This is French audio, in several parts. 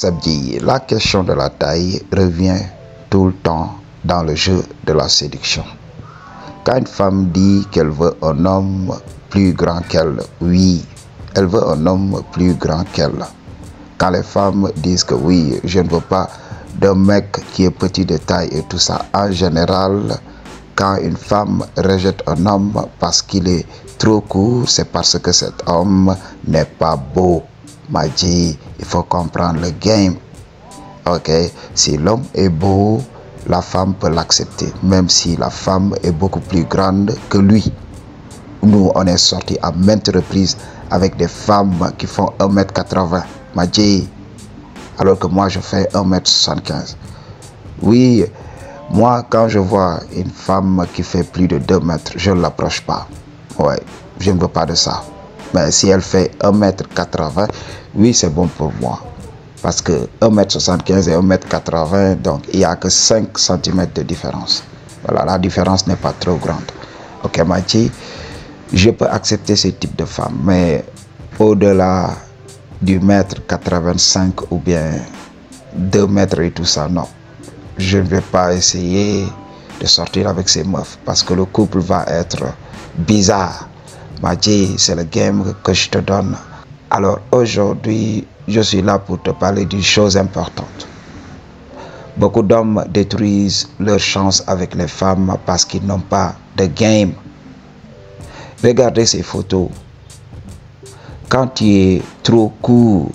Sabdi, la question de la taille revient tout le temps dans le jeu de la séduction. Quand une femme dit qu'elle veut un homme plus grand qu'elle, oui, elle veut un homme plus grand qu'elle. Quand les femmes disent que oui, je ne veux pas d'un mec qui est petit de taille et tout ça, en général, quand une femme rejette un homme parce qu'il est trop court, c'est parce que cet homme n'est pas beau. M'a dit, il faut comprendre le game. Ok, si l'homme est beau, la femme peut l'accepter, même si la femme est beaucoup plus grande que lui. Nous, on est sortis à maintes reprises avec des femmes qui font 1m80. M'a dit, alors que moi je fais 1m75. Oui, moi quand je vois une femme qui fait plus de 2 mètres, je ne l'approche pas. Ouais, je ne veux pas de ça. Mais si elle fait 1m80, oui, c'est bon pour moi. Parce que 1m75 et 1m80, donc il n'y a que 5 cm de différence. Voilà, la différence n'est pas trop grande. Ok, Mathi, je peux accepter ce type de femme, mais au-delà du mètre 85 ou bien 2 mètres et tout ça, non. Je ne vais pas essayer de sortir avec ces meufs parce que le couple va être bizarre. Mathi, c'est le game que je te donne. Alors aujourd'hui, je suis là pour te parler d'une chose importante. Beaucoup d'hommes détruisent leur chance avec les femmes parce qu'ils n'ont pas de game. Regardez ces photos. Quand tu es trop court,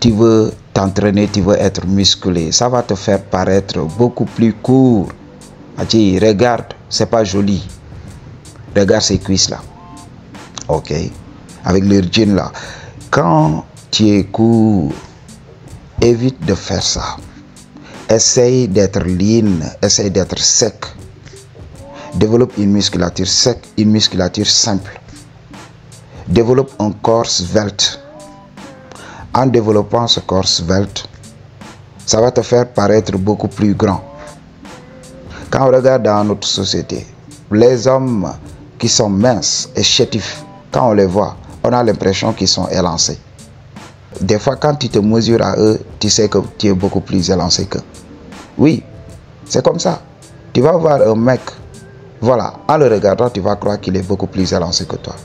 tu veux t'entraîner, tu veux être musclé, ça va te faire paraître beaucoup plus court. Mathi, regarde, c'est pas joli. Regarde ces cuisses là. Ok, avec leur jean là. Quand tu es court, évite de faire ça. Essaye d'être lean, essaye d'être sec. Développe une musculature sec, une musculature simple. Développe un corps svelte. En développant ce corps svelte, ça va te faire paraître beaucoup plus grand. Quand on regarde dans notre société, les hommes qui sont minces et chétifs, quand on les voit, on a l'impression qu'ils sont élancés. Des fois, quand tu te mesures à eux, tu sais que tu es beaucoup plus élancé qu'eux. Oui, c'est comme ça. Tu vas voir un mec, voilà, en le regardant, tu vas croire qu'il est beaucoup plus élancé que toi.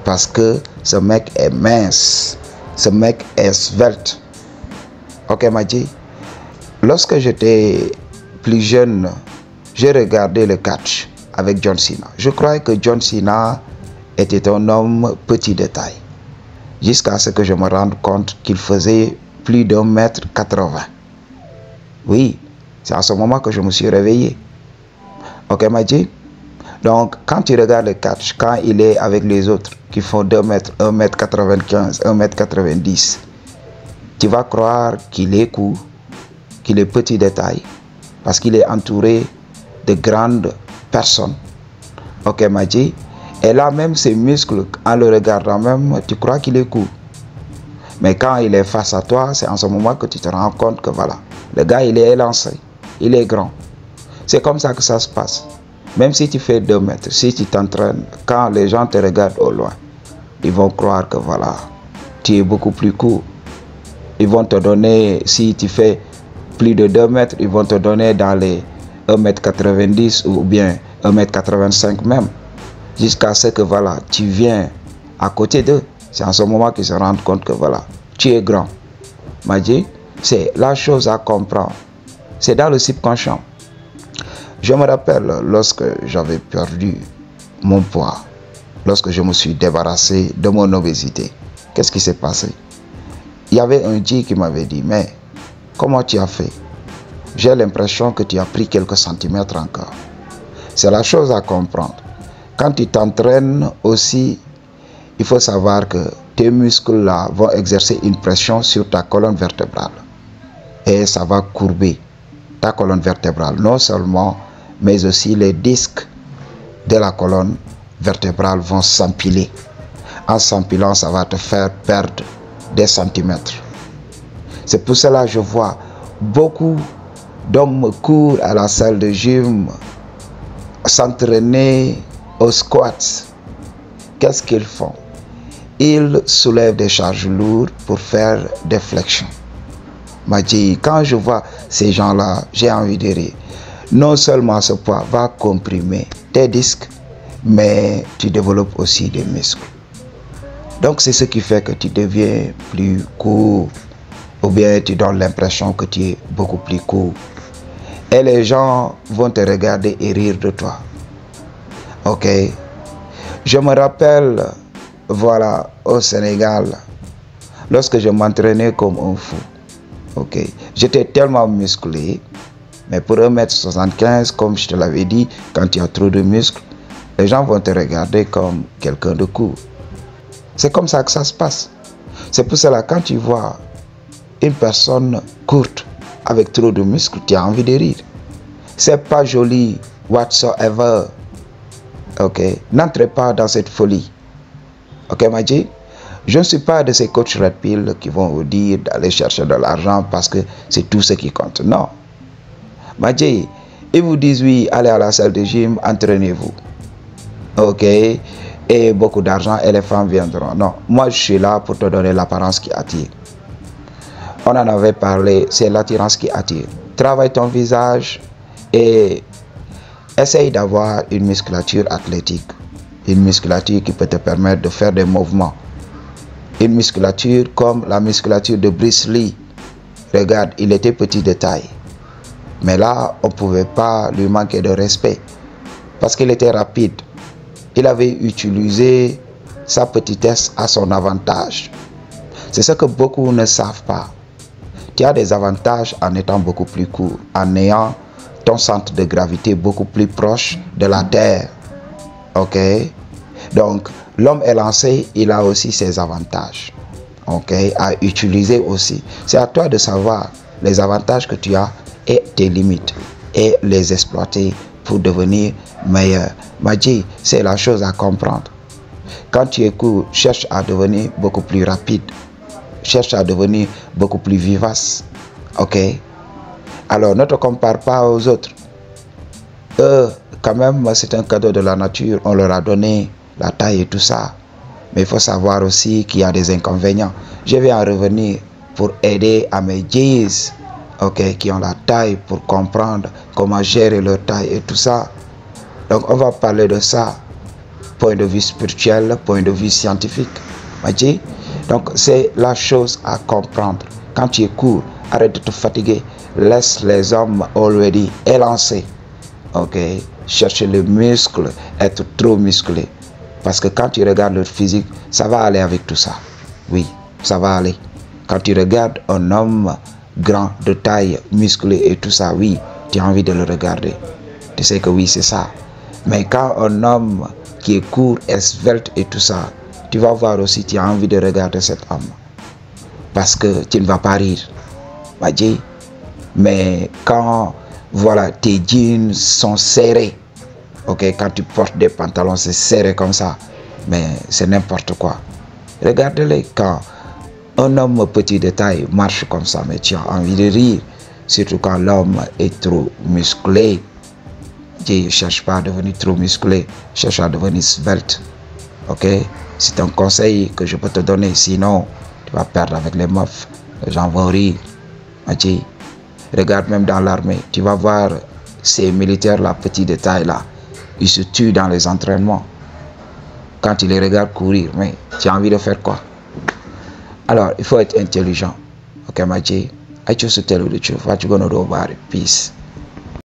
Parce que ce mec est mince, ce mec est svelte. Ok, Mathi, lorsque j'étais plus jeune, j'ai regardé le catch avec John Cena. Je croyais que John Cena était un homme petit de taille. Jusqu'à ce que je me rende compte qu'il faisait plus d'1m80. Oui, c'est à ce moment que je me suis réveillé. Ok, Mathi? Donc, quand tu regardes le catch, quand il est avec les autres qui font 2 mètres, 1m95, 1m90, tu vas croire qu'il est court, qu'il est petit de taille, parce qu'il est entouré de grandes personnes. Ok, Mathi? Et là, même ses muscles, en le regardant même, tu crois qu'il est court. Mais quand il est face à toi, c'est en ce moment que tu te rends compte que voilà, le gars, il est élancé, il est grand. C'est comme ça que ça se passe. Même si tu fais 2 mètres, si tu t'entraînes, quand les gens te regardent au loin, ils vont croire que voilà, tu es beaucoup plus court. Ils vont te donner, si tu fais plus de 2 mètres, ils vont te donner dans les 1m90 ou bien 1m85 même. Jusqu'à ce que voilà, tu viens à côté d'eux. C'est en ce moment qu'ils se rendent compte que voilà, tu es grand. Mathi, c'est la chose à comprendre. C'est dans le subconscient. Je me rappelle lorsque j'avais perdu mon poids, lorsque je me suis débarrassé de mon obésité. Qu'est-ce qui s'est passé? Il y avait un G qui m'avait dit, mais comment tu as fait? J'ai l'impression que tu as pris quelques centimètres encore. C'est la chose à comprendre. Quand tu t'entraînes aussi, il faut savoir que tes muscles là vont exercer une pression sur ta colonne vertébrale. Et ça va courber ta colonne vertébrale. Non seulement, mais aussi les disques de la colonne vertébrale vont s'empiler. En s'empilant, ça va te faire perdre des centimètres. C'est pour cela que je vois beaucoup d'hommes courent à la salle de gym s'entraîner au squat. Qu'est-ce qu'ils font? Ils soulèvent des charges lourdes pour faire des flexions. m'a dit, quand je vois ces gens-là, j'ai envie de rire. Non seulement ce poids va comprimer tes disques, mais tu développes aussi des muscles. Donc c'est ce qui fait que tu deviens plus court, ou bien tu donnes l'impression que tu es beaucoup plus court. Et les gens vont te regarder et rire de toi. Ok? Je me rappelle, voilà, au Sénégal, lorsque je m'entraînais comme un fou. Ok? J'étais tellement musclé, mais pour 1m75, comme je te l'avais dit, quand tu as trop de muscles, les gens vont te regarder comme quelqu'un de court. C'est comme ça que ça se passe. C'est pour cela, quand tu vois une personne courte avec trop de muscles, tu as envie de rire. C'est pas joli, whatsoever. Ok? N'entrez pas dans cette folie. Ok, Maji? Je ne suis pas de ces coachs Red Pill qui vont vous dire d'aller chercher de l'argent parce que c'est tout ce qui compte. Non. Maji, ils vous disent oui, allez à la salle de gym, entraînez-vous. Ok? Et beaucoup d'argent et les femmes viendront. Non, moi je suis là pour te donner l'apparence qui attire. On en avait parlé, c'est l'attirance qui attire. Travaille ton visage et essaye d'avoir une musculature athlétique. Une musculature qui peut te permettre de faire des mouvements. Une musculature comme la musculature de Bruce Lee. Regarde, il était petit de taille. Mais là, on ne pouvait pas lui manquer de respect. Parce qu'il était rapide. Il avait utilisé sa petitesse à son avantage. C'est ce que beaucoup ne savent pas. Tu as des avantages en étant beaucoup plus court, en ayant ton centre de gravité beaucoup plus proche de la Terre. Ok? Donc, l'homme élancé, il a aussi ses avantages. Ok? À utiliser aussi. C'est à toi de savoir les avantages que tu as et tes limites et les exploiter pour devenir meilleur. Maji, c'est la chose à comprendre. Quand tu es court, cherche à devenir beaucoup plus rapide. Cherche à devenir beaucoup plus vivace. Ok? Alors, ne te compare pas aux autres. Eux, quand même, c'est un cadeau de la nature. On leur a donné la taille et tout ça. Mais il faut savoir aussi qu'il y a des inconvénients. Je vais en revenir pour aider à mes G's, ok, qui ont la taille, pour comprendre comment gérer leur taille et tout ça. Donc, on va parler de ça, point de vue spirituel, point de vue scientifique. Maji? Donc, c'est la chose à comprendre. Quand tu es court, arrête de te fatiguer. Laisse les hommes already élancés. Ok? Chercher le muscle, être trop musclé. Parce que quand tu regardes leur physique, ça va aller avec tout ça. Oui, ça va aller. Quand tu regardes un homme grand, de taille, musclé et tout ça, oui, tu as envie de le regarder. Tu sais que oui, c'est ça. Mais quand un homme qui est court, svelte et tout ça, tu vas voir aussi, tu as envie de regarder cet homme. Parce que tu ne vas pas rire. Maji. Mais quand, voilà, tes jeans sont serrés, ok, quand tu portes des pantalons, c'est serré comme ça, mais c'est n'importe quoi. Regardez-les, quand un homme petit de taille marche comme ça, mais tu as envie de rire, surtout quand l'homme est trop musclé. Je ne cherche pas à devenir trop musclé, cherche à devenir svelte. Ok? C'est un conseil que je peux te donner, sinon tu vas perdre avec les meufs, les gens vont rire. Maji. Regarde même dans l'armée, tu vas voir ces militaires-là, petits de taille là, ils se tuent dans les entraînements. Quand tu les regardes courir, mais tu as envie de faire quoi? Alors, il faut être intelligent. Ok, Maji? I choose to tell you the truth. What you gonna do about it? Peace.